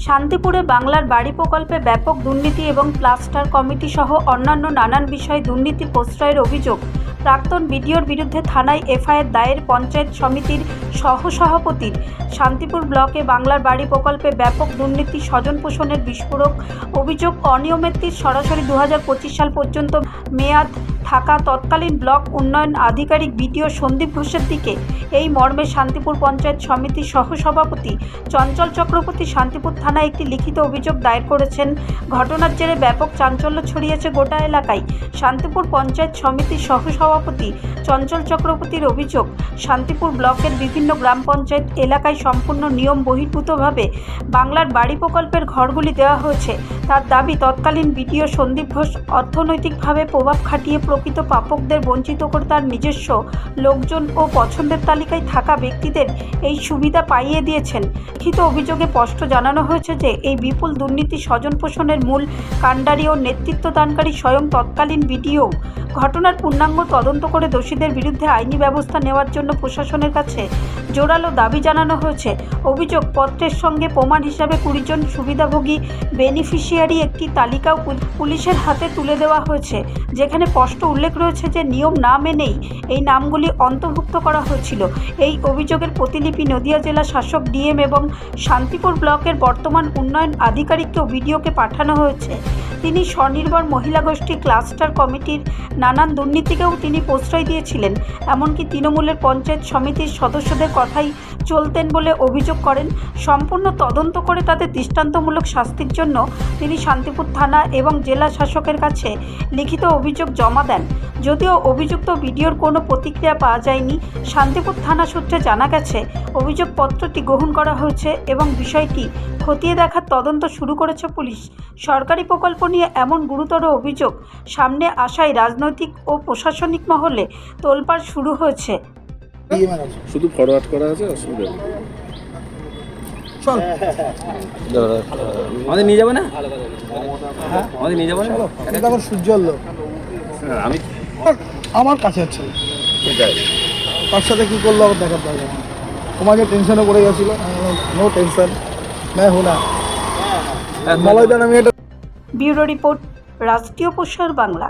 শান্তিপুরে বাংলার বাড়ি প্রকল্পে ব্যাপক দুর্নীতি এবং প্লাস্টার কমিটি সহ অন্যান্য নানান বিষয়ে দুর্নীতির প্রশ্রয়ের অভিযোগ। প্রাক্তন বিডিওর বিরুদ্ধে থানায় এফআইআর দায়ের পঞ্চায়েত সমিতির সহসভাপতির। শান্তিপুর ব্লকে বাংলার বাড়ি প্রকল্পে ব্যাপক দুর্নীতি, স্বজন পোষণের বিস্ফোরক অভিযোগ। অনিয়মের সরাসরি 2025 সাল পর্যন্ত মেয়াদ থাকা তৎকালীন ব্লক উন্নয়ন আধিকারিক বিডিও সন্দীপ ঘোষের দিকে। এই মর্মে শান্তিপুর পঞ্চায়েত সমিতির সহসভাপতি চঞ্চল চক্রবর্তী শান্তিপুর থানায় একটি লিখিত অভিযোগ দায়ের করেছেন। ঘটনার জেরে ব্যাপক চাঞ্চল্য ছড়িয়েছে গোটা এলাকায়। শান্তিপুর পঞ্চায়েত সমিতির সহসভাপতি চঞ্চল চক্রবর্তীর অভিযোগ, শান্তিপুর ব্লকের বিভিন্ন গ্রাম পঞ্চায়েত এলাকায় সম্পূর্ণ নিয়ম বহির্ভূতভাবে বাংলার বাড়ি প্রকল্পের ঘরগুলি দেওয়া হয়েছে। তার দাবি, তৎকালীন বিডিও সন্দীপ ঘোষ অর্থনৈতিকভাবে প্রভাব খাটিয়ে প্রকৃত প্রাপকদের বঞ্চিত করে তার নিজস্ব লোকজন ও পছন্দের তালিকায় থাকা ব্যক্তিদের এই সুবিধা পাইয়ে দিয়েছেন। লিখিত অভিযোগে স্পষ্ট জানানো হয়েছে যে এই বিপুল দুর্নীতি স্বজন পোষণের মূল কাণ্ডারি ও নেতৃত্বদানকারী স্বয়ং তৎকালীন বিডিও। ঘটনার পূর্ণাঙ্গ তদন্ত করে দোষীদের বিরুদ্ধে আইনি ব্যবস্থা নেওয়ার জন্য প্রশাসনের কাছে জোরালো দাবি জানানো হয়েছে। অভিযোগপত্রের সঙ্গে প্রমাণ হিসাবে 20 জন সুবিধাভোগী বেনিফিশিয়ারি একটি তালিকাও পুলিশের হাতে তুলে দেওয়া হয়েছে, যেখানে স্পষ্ট উল্লেখ রয়েছে যে নিয়ম না মেনেই এই নামগুলি অন্তর্ভুক্ত করা হয়েছিল। এই অভিযোগের প্রতিলিপি নদিয়া জেলা শাসক ডিএম এবং শান্তিপুর ব্লকের বর্তমান উন্নয়ন আধিকারিককে ও বিডিওকে পাঠানো হয়েছে। তিনি স্বনির্ভর মহিলা গোষ্ঠী ক্লাস্টার কমিটির নানান দুর্নীতিকেও তিনি প্রশ্রয় দিয়েছিলেন, এমনকি তৃণমূলের পঞ্চায়েত সমিতির সদস্যদের কথাই চলতেন বলে অভিযোগ করেন। সম্পূর্ণ তদন্ত করে তাদের দৃষ্টান্তমূলক শাস্তির জন্য তিনি শান্তিপুর থানা এবং জেলা শাসকের কাছে লিখিত অভিযোগ জমা দেন। যদিও অভিযুক্ত বিডিওর কোনো প্রতিক্রিয়া পাওয়া যায়নি, শান্তিপুর থানা সূত্রে জানা গেছে অভিযোগপত্রটি গ্রহণ করা হয়েছে এবং বিষয়টি খতিয়ে দেখার তদন্ত শুরু করেছে পুলিশ। সরকারি প্রকল্প নিয়ে এমন গুরুতর অভিযোগ সামনে আসায় রাজনৈতিক ও প্রশাসনিক মহলে তোলপাড় শুরু হয়েছে। শুধু ফরওয়ার্ড করা আছে, অসুবিধা নেই। আমাদের নিয়ে যাবে না, আমাদের নিয়ে যাবে না। এখন সূর্যর লোক আমি আমার কাছে আছে, সেটাই তার সাথে কী করলো আবার দেখার দরকার। তোমাকে টেনশনে পড়ে গেছিলো, নো টেনশন, मैं हूं ना মলয়দান। আমি এটা ব্যুরো রিপোর্ট, রাষ্ট্রীয় প্রসার বাংলা।